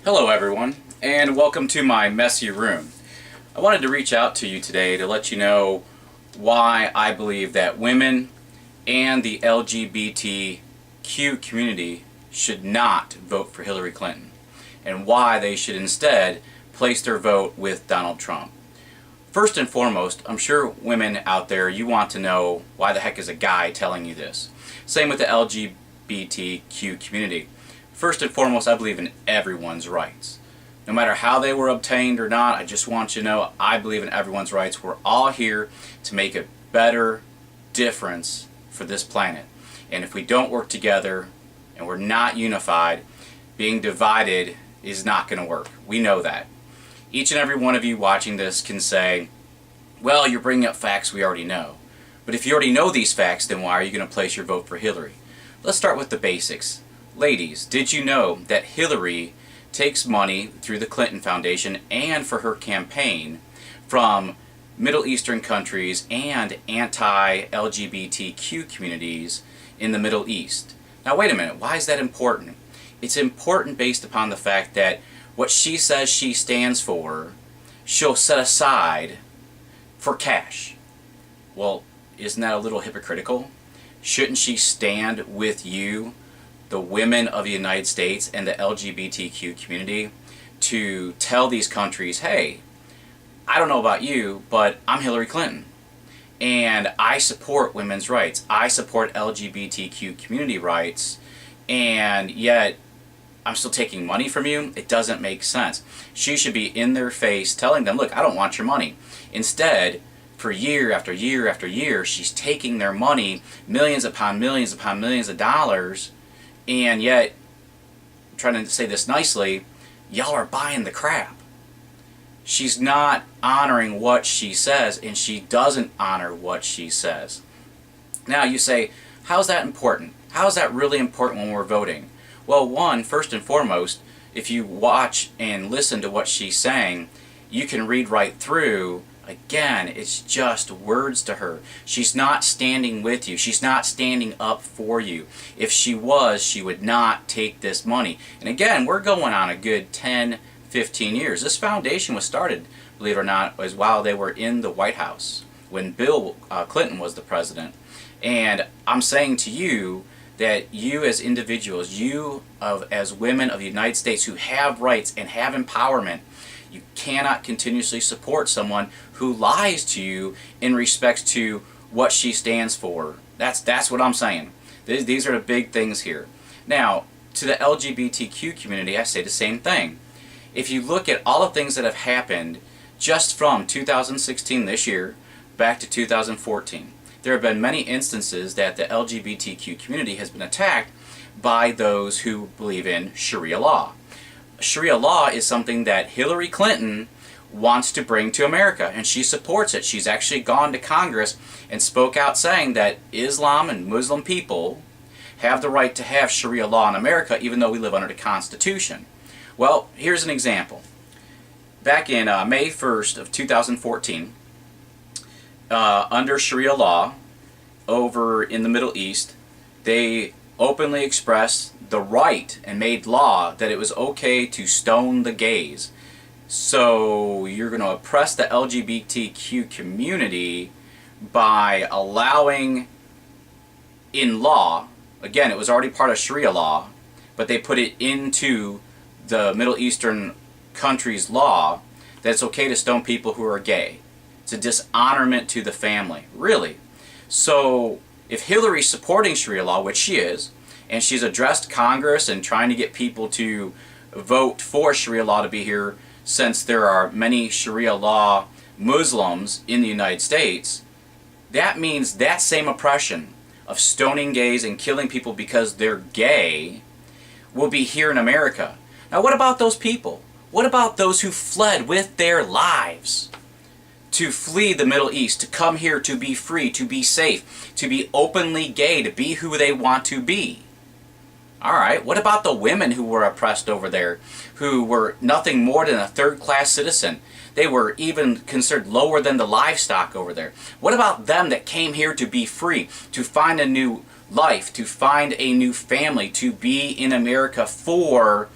Hello everyone, and welcome to my messy room. I wanted to reach out to you today to let you know why I believe that women and the LGBTQ community should not vote for Hillary Clinton, and why they should instead place their vote with Donald Trump. First and foremost, I'm sure women out there, you want to know why the heck is a guy telling you this. Same with the LGBTQ community. First and foremost, I believe in everyone's rights. No matter how they were obtained or not, I just want you to know I believe in everyone's rights. We're all here to make a better difference for this planet. And if we don't work together and we're not unified, being divided is not going to work. We know that. Each and every one of you watching this can say, well, you're bringing up facts we already know. But if you already know these facts, then why are you going to place your vote for Hillary? Let's start with the basics. Ladies, did you know that Hillary takes money through the Clinton Foundation and for her campaign from Middle Eastern countries and anti-LGBTQ communities in the Middle East? Now wait a minute, why is that important? It's important based upon the fact that what she says she stands for, she'll set aside for cash. Well, isn't that a little hypocritical? Shouldn't she stand with you, the women of the United States and the LGBTQ community, to tell these countries, hey, I don't know about you, but I'm Hillary Clinton and I support women's rights, I support LGBTQ community rights, and yet I'm still taking money from you? It doesn't make sense. She should be in their face telling them, look, I don't want your money. Instead, for year after year after year, she's taking their money, millions upon millions upon millions of dollars, and yet, I'm trying to say this nicely, y'all are buying the crap. She's not honoring what she says, and she doesn't honor what she says. Now you say, how's that important? How's that really important when we're voting? Well, one, first and foremost, if you watch and listen to what she's saying, you can read right through. Again, it's just words to her. She's not standing with you. She's not standing up for you. If she was, she would not take this money. And again, we're going on a good 10, 15 years. This foundation was started, believe it or not, was while they were in the White House, when Bill Clinton was the president. And I'm saying to you that you as individuals, as women of the United States who have rights and have empowerment, you cannot continuously support someone who lies to you in respect to what she stands for. That's what I'm saying. These are the big things here. Now, to the LGBTQ community, I say the same thing. If you look at all the things that have happened just from 2016, this year, back to 2014, there have been many instances that the LGBTQ community has been attacked by those who believe in Sharia law. Sharia law is something that Hillary Clinton wants to bring to America, and she supports it. She's actually gone to Congress and spoke out saying that Islam and Muslim people have the right to have Sharia law in America, even though we live under the Constitution. Well, here's an example. Back in May 1st of 2014, under Sharia law over in the Middle East, they openly expressed the right and made law that it was okay to stone the gays. So you're going to oppress the LGBTQ community by allowing in law, again, it was already part of Sharia law, but they put it into the Middle Eastern countries' law that it's okay to stone people who are gay. It's a dishonorment to the family. Really. So if Hillary's supporting Sharia law, which she is, and she's addressed Congress and trying to get people to vote for Sharia law to be here, since there are many Sharia law Muslims in the United States, that means that same oppression of stoning gays and killing people because they're gay will be here in America. Now what about those people? What about those who fled with their lives to flee the Middle East, to come here to be free, to be safe, to be openly gay, to be who they want to be? Alright, what about the women who were oppressed over there, who were nothing more than a third-class citizen? They were even considered lower than the livestock over there. What about them that came here to be free, to find a new life, to find a new family, to be in America for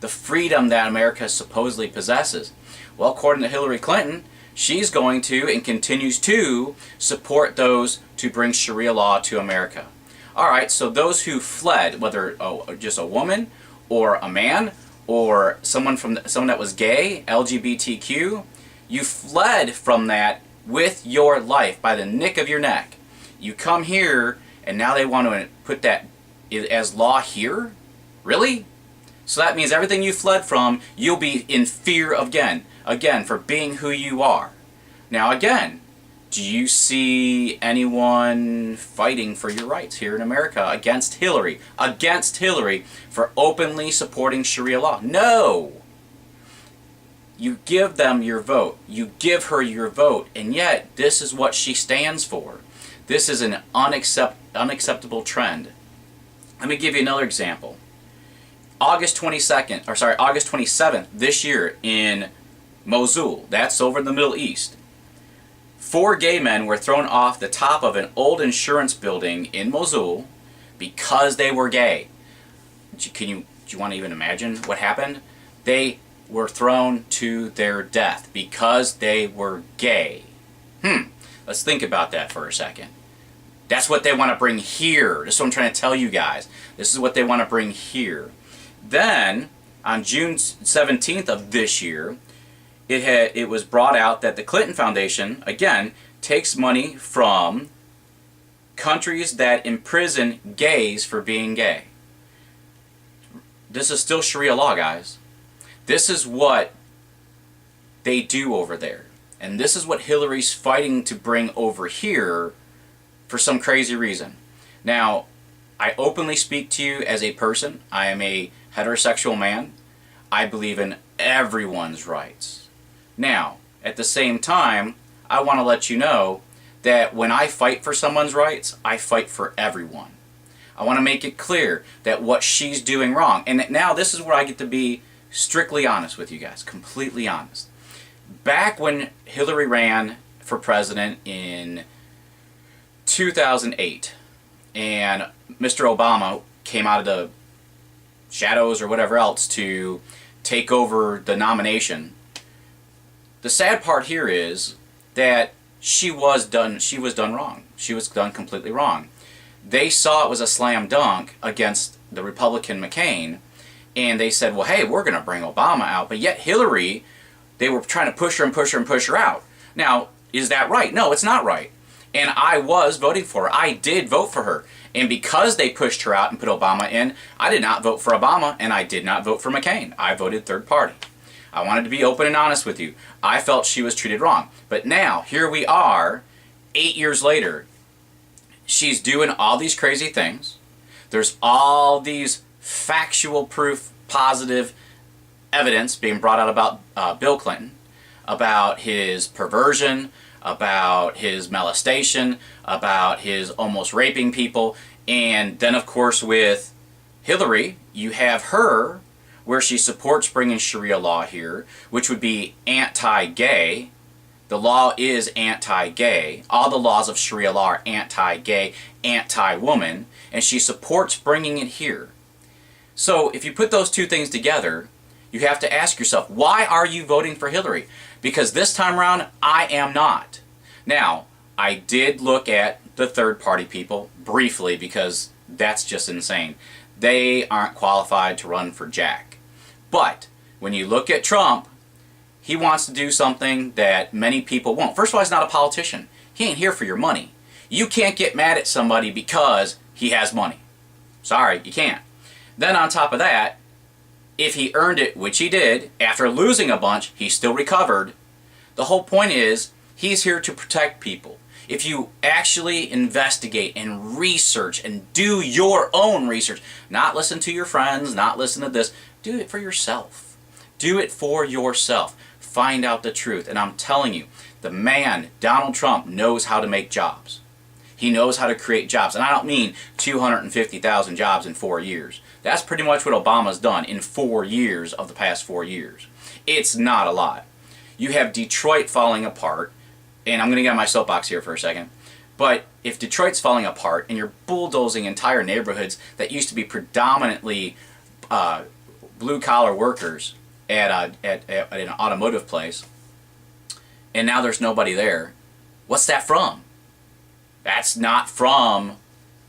the freedom that America supposedly possesses. Well, according to Hillary Clinton, she's going to and continues to support those to bring Sharia law to America. Alright, so those who fled, whether just a woman or a man or someone that was gay, LGBTQ, you fled from that with your life by the nick of your neck. You come here and now they want to put that as law here? Really? So that means everything you fled from, you'll be in fear again for being who you are. Now again, do you see anyone fighting for your rights here in America against Hillary for openly supporting Sharia law? No! You give them your vote. You give her your vote, and yet this is what she stands for. This is an unacceptable trend. Let me give you another example. August 27th this year in Mosul, that's over in the Middle East. 4 gay men were thrown off the top of an old insurance building in Mosul because they were gay. Do you want to even imagine what happened? They were thrown to their death because they were gay. Let's think about that for a second. That's what they want to bring here. That's what I'm trying to tell you guys. This is what they want to bring here. Then, on June 17th of this year, it was brought out that the Clinton Foundation, again, takes money from countries that imprison gays for being gay. This is still Sharia law, guys. This is what they do over there. And this is what Hillary's fighting to bring over here for some crazy reason. Now, I openly speak to you as a person. I am a heterosexual man. I believe in everyone's rights. Now, at the same time, I want to let you know that when I fight for someone's rights, I fight for everyone. I want to make it clear that what she's doing wrong. And now this is where I get to be strictly honest with you guys, completely honest. Back when Hillary ran for president in 2008 and Mr. Obama came out of the shadows or whatever else to take over the nomination, the sad part here is that she was done wrong. She was done completely wrong. They saw it was a slam dunk against the Republican McCain, and they said, well, hey, we're going to bring Obama out. But yet Hillary, they were trying to push her and push her and push her out. Now, is that right? No, it's not right. And I was voting for her. I did vote for her. And because they pushed her out and put Obama in, I did not vote for Obama, and I did not vote for McCain. I voted third party. I wanted to be open and honest with you. I felt she was treated wrong. But now, here we are, 8 years later. She's doing all these crazy things. There's all these factual proof, positive evidence being brought out about Bill Clinton, about his perversion, about his molestation, about his almost raping people. And then, of course, with Hillary, you have her where she supports bringing Sharia law here, which would be anti-gay. The law is anti-gay. All the laws of Sharia law are anti-gay, anti-woman, and she supports bringing it here. So if you put those two things together, you have to ask yourself, why are you voting for Hillary? Because this time around, I am not. Now, I did look at the third-party people briefly because that's just insane. They aren't qualified to run for jack. But when you look at Trump, he wants to do something that many people won't. First of all, he's not a politician. He ain't here for your money. You can't get mad at somebody because he has money. Sorry, you can't. Then on top of that, if he earned it, which he did, after losing a bunch, he still recovered. The whole point is, he's here to protect people. If you actually investigate and research and do your own research, not listen to your friends, not listen to this, do it for yourself. Do it for yourself. Find out the truth. And I'm telling you, the man, Donald Trump, knows how to make jobs. He knows how to create jobs. And I don't mean 250,000 jobs in 4 years. That's pretty much what Obama's done in 4 years of the past 4 years. It's not a lot. You have Detroit falling apart, and I'm going to get on my soapbox here for a second, but if Detroit's falling apart and you're bulldozing entire neighborhoods that used to be predominantly blue-collar workers at an automotive place, and now there's nobody there. What's that from? That's not from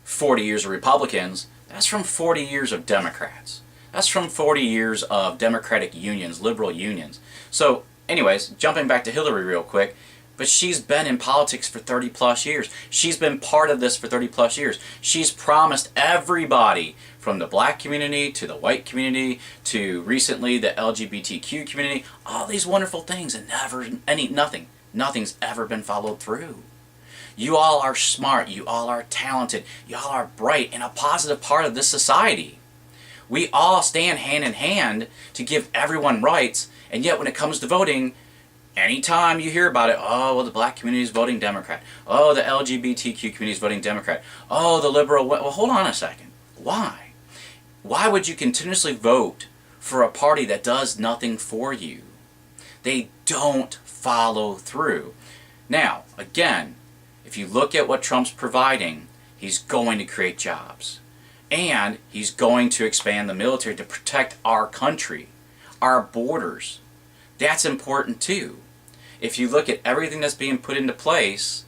40 years of Republicans. That's from 40 years of Democrats. That's from 40 years of Democratic unions, liberal unions. So anyways, jumping back to Hillary real quick, but she's been in politics for 30 plus years. She's been part of this for 30 plus years. She's promised everybody, from the black community to the white community to recently the LGBTQ community, all these wonderful things, and nothing's ever been followed through. You all are smart, you all are talented, you all are bright and a positive part of this society. We all stand hand in hand to give everyone rights, and yet when it comes to voting, anytime you hear about it, oh, well, the black community is voting Democrat. Oh, the LGBTQ community is voting Democrat. Oh, the liberal, well, hold on a second. Why? Why would you continuously vote for a party that does nothing for you? They don't follow through. Now, again, if you look at what Trump's providing, he's going to create jobs. And he's going to expand the military to protect our country, our borders. That's important too. If you look at everything that's being put into place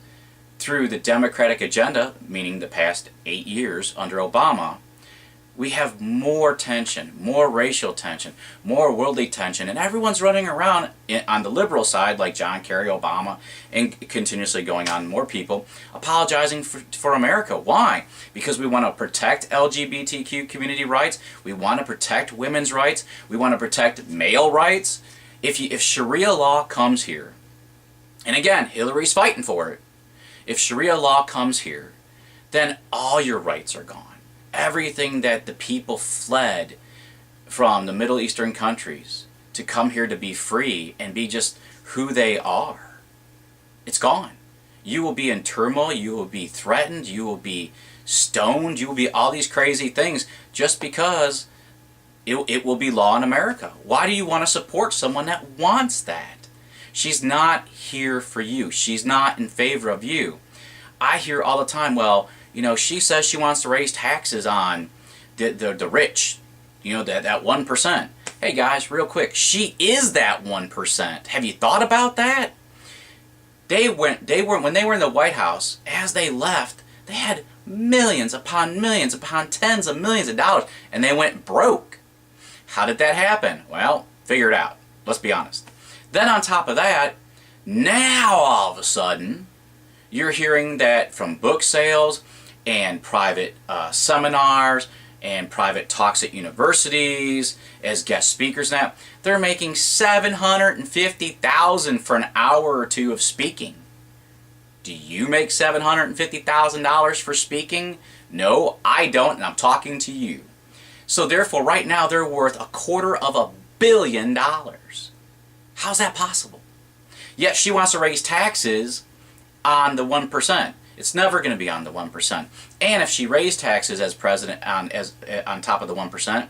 through the Democratic agenda, meaning the past 8 years under Obama, we have more tension, more racial tension, more worldly tension, and everyone's running around on the liberal side, like John Kerry, Obama, and continuously going on, more people apologizing for America. Why? Because we want to protect LGBTQ community rights, we want to protect women's rights, we want to protect male rights. If Sharia law comes here, and again, Hillary's fighting for it, if Sharia law comes here, then all your rights are gone. Everything that the people fled from the Middle Eastern countries to come here to be free and be just who they are, it's gone. You will be in turmoil, you will be threatened, you will be stoned, you will be all these crazy things just because it will be law in America. Why do you want to support someone that wants that? She's not here for you. She's not in favor of you. I hear all the time, well, you know, she says she wants to raise taxes on the rich, you know, that 1%. Hey guys, real quick, she is that 1%. Have you thought about that? When they were in the White House, as they left, they had millions upon tens of millions of dollars, and they went broke. How did that happen? Well, figure it out. Let's be honest. Then on top of that, now all of a sudden, you're hearing that from book sales and private seminars and private talks at universities as guest speakers now, they're making $750,000 for an hour or two of speaking. Do you make $750,000 for speaking? No, I don't, and I'm talking to you. So therefore, right now, they're worth $250 million. How's that possible? Yet she wants to raise taxes on the 1%. It's never going to be on the 1%. And if she raised taxes as president on top of the 1%,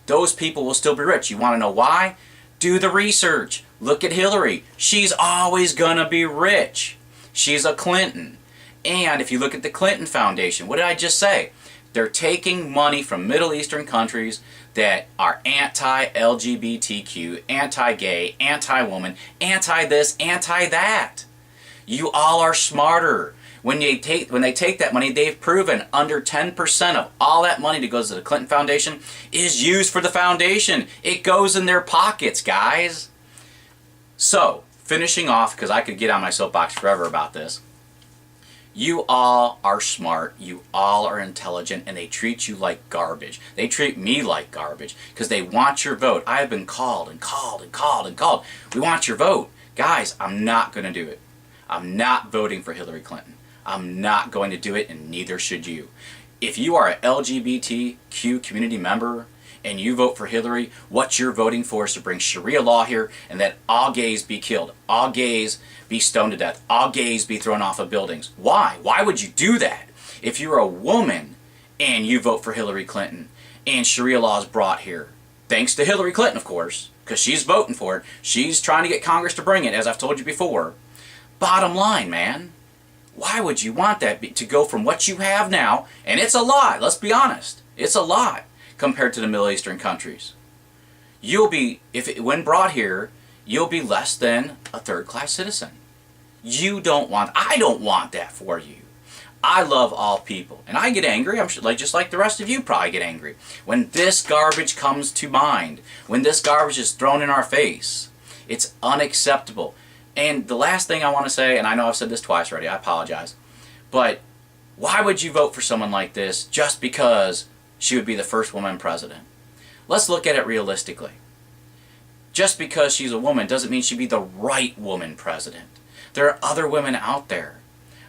those people will still be rich. You want to know why? Do the research. Look at Hillary. She's always going to be rich. She's a Clinton. And if you look at the Clinton Foundation, what did I just say? They're taking money from Middle Eastern countries that are anti-LGBTQ, anti-gay, anti-woman, anti-this, anti-that. You all are smarter. When they take that money, they've proven under 10% of all that money that goes to the Clinton Foundation is used for the foundation. It goes in their pockets, guys. So, finishing off, because I could get on my soapbox forever about this, you all are smart, you all are intelligent, and they treat you like garbage. They treat me like garbage because they want your vote. I have been called and called and called and called. We want your vote. Guys, I'm not going to do it. I'm not voting for Hillary Clinton. I'm not going to do it, and neither should you. If you are an LGBTQ community member and you vote for Hillary, what you're voting for is to bring Sharia law here and that all gays be killed, all gays be stoned to death, all gays be thrown off of buildings. Why? Why would you do that? If you're a woman and you vote for Hillary Clinton and Sharia law is brought here, thanks to Hillary Clinton, of course, because she's voting for it, she's trying to get Congress to bring it, as I've told you before. Bottom line, man, why would you want that to go from what you have now, and it's a lot, let's be honest, it's a lot, compared to the Middle Eastern countries. when brought here, you'll be less than a third-class citizen. I don't want that for you. I love all people, and I get angry. I'm sure, just like the rest of you probably get angry when this garbage comes to mind, when this garbage is thrown in our face. It's unacceptable. And the last thing I want to say, and I know I've said this twice already, I apologize, but why would you vote for someone like this just because she would be the first woman president? Let's look at it realistically. Just because she's a woman doesn't mean she'd be the right woman president. There are other women out there.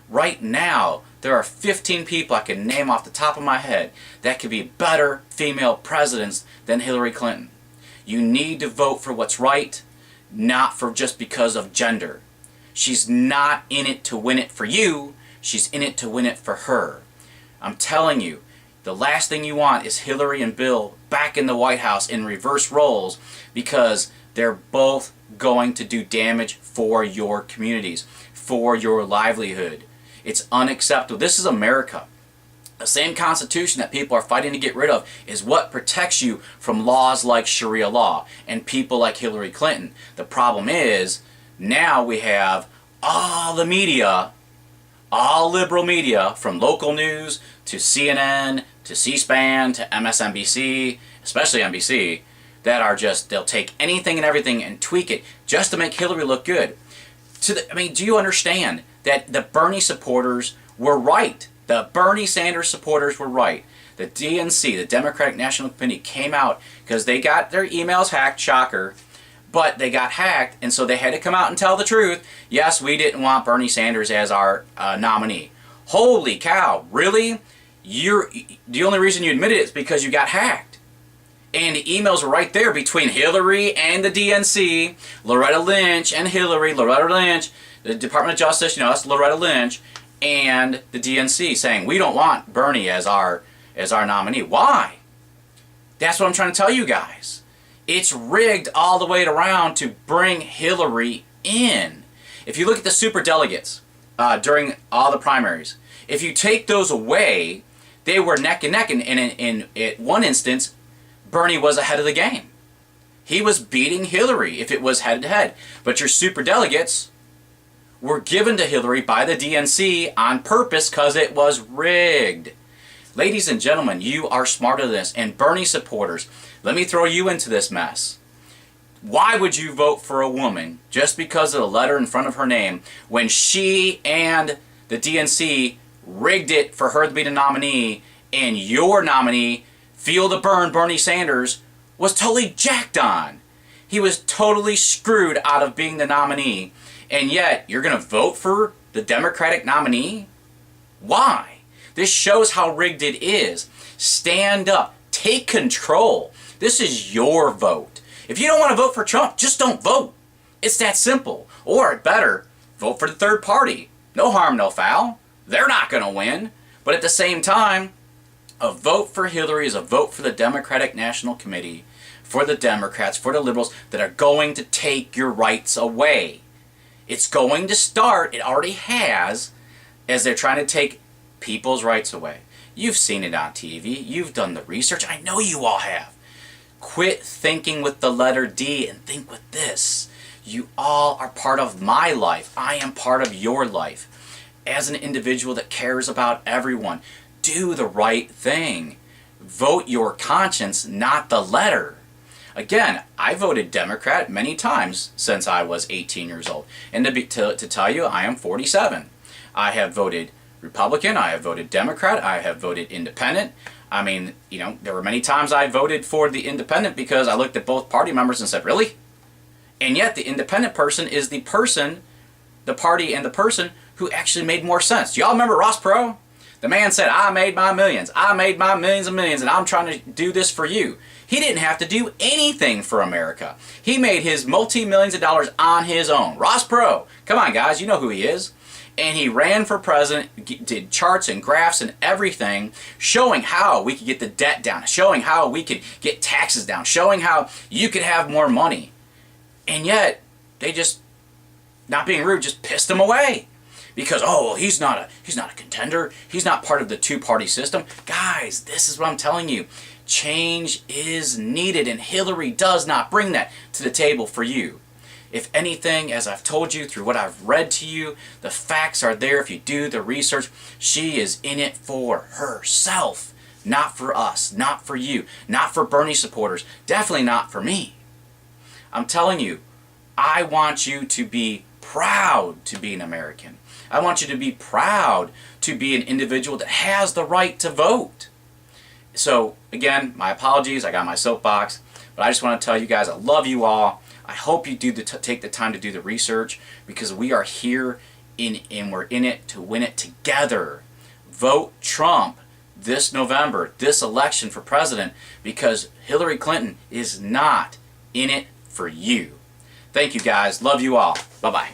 Right now, there are 15 people I can name off the top of my head that could be better female presidents than Hillary Clinton. You need to vote for what's right, not for just because of gender. She's not in it to win it for you. She's in it to win it for her. I'm telling you, the last thing you want is Hillary and Bill back in the White House in reverse roles, because they're both going to do damage for your communities, for your livelihood. It's unacceptable. This is America. The same Constitution that people are fighting to get rid of is what protects you from laws like Sharia law and people like Hillary Clinton. The problem is, now we have all the media, all liberal media, from local news to CNN to C-SPAN to MSNBC, especially NBC, that are just, they'll take anything and everything and tweak it just to make Hillary look good. Do you understand that the Bernie supporters were right? The Bernie Sanders supporters were right. The DNC, the Democratic National Committee, came out because they got their emails hacked, shocker, but they got hacked, and so they had to come out and tell the truth. Yes, we didn't want Bernie Sanders as our nominee. Holy cow, really? The only reason you admitted it is because you got hacked. And the emails were right there between Hillary and the DNC, Loretta Lynch and Hillary, Loretta Lynch, the Department of Justice, that's Loretta Lynch, and the DNC saying, we don't want Bernie as our nominee. Why? That's what I'm trying to tell you guys. It's rigged all the way around to bring Hillary in. If you look at the superdelegates during all the primaries, if you take those away, they were neck and neck, and in one instance, Bernie was ahead of the game. He was beating Hillary if it was head-to-head. But your superdelegates were given to Hillary by the DNC on purpose because it was rigged. Ladies and gentlemen, you are smarter than this. And Bernie supporters, let me throw you into this mess. Why would you vote for a woman just because of the letter in front of her name when she and the DNC rigged it for her to be the nominee, and your nominee, Feel the Burn Bernie Sanders, was totally jacked on? He was totally screwed out of being the nominee, and yet you're going to vote for the Democratic nominee? Why? This shows how rigged it is. Stand up. Take control. This is your vote. If you don't want to vote for Trump, just don't vote. It's that simple. Or better, vote for the third party. No harm, no foul. They're not going to win. But at the same time, a vote for Hillary is a vote for the Democratic National Committee, for the Democrats, for the liberals that are going to take your rights away. It's going to start, it already has, as they're trying to take people's rights away. You've seen it on TV. You've done the research. I know you all have. Quit thinking with the letter D and think with this. You all are part of my life. I am part of your life. As an individual that cares about everyone, do the right thing. Vote your conscience, not the letter. Again, I voted Democrat many times since I was 18 years old. And to tell you, I am 47. I have voted Republican, I have voted Democrat, I have voted Independent. I mean, there were many times I voted for the Independent because I looked at both party members and said, really? And yet the Independent person is the person, the party and the person who actually made more sense. Do y'all remember Ross Perot? The man said, I made my millions. I made my millions and millions, and I'm trying to do this for you. He didn't have to do anything for America. He made his multi-millions of dollars on his own. Ross Perot. Come on, guys. You know who he is. And he ran for president, did charts and graphs and everything, showing how we could get the debt down, showing how we could get taxes down, showing how you could have more money. And yet, they just, not being rude, just pissed him away. Because, oh, well, he's not a contender. He's not part of the two-party system. Guys, this is what I'm telling you. Change is needed, and Hillary does not bring that to the table for you. If anything, as I've told you through what I've read to you, the facts are there if you do the research. She is in it for herself, not for us, not for you, not for Bernie supporters, definitely not for me. I'm telling you, I want you to be proud to be an American. I want you to be proud to be an individual that has the right to vote. So again, my apologies, I got my soapbox, but I just want to tell you guys I love you all. I hope you do take the time to do the research, because we are here and we're in it to win it together. Vote Trump this November, this election for president, because Hillary Clinton is not in it for you. Thank you guys. Love you all. Bye-bye.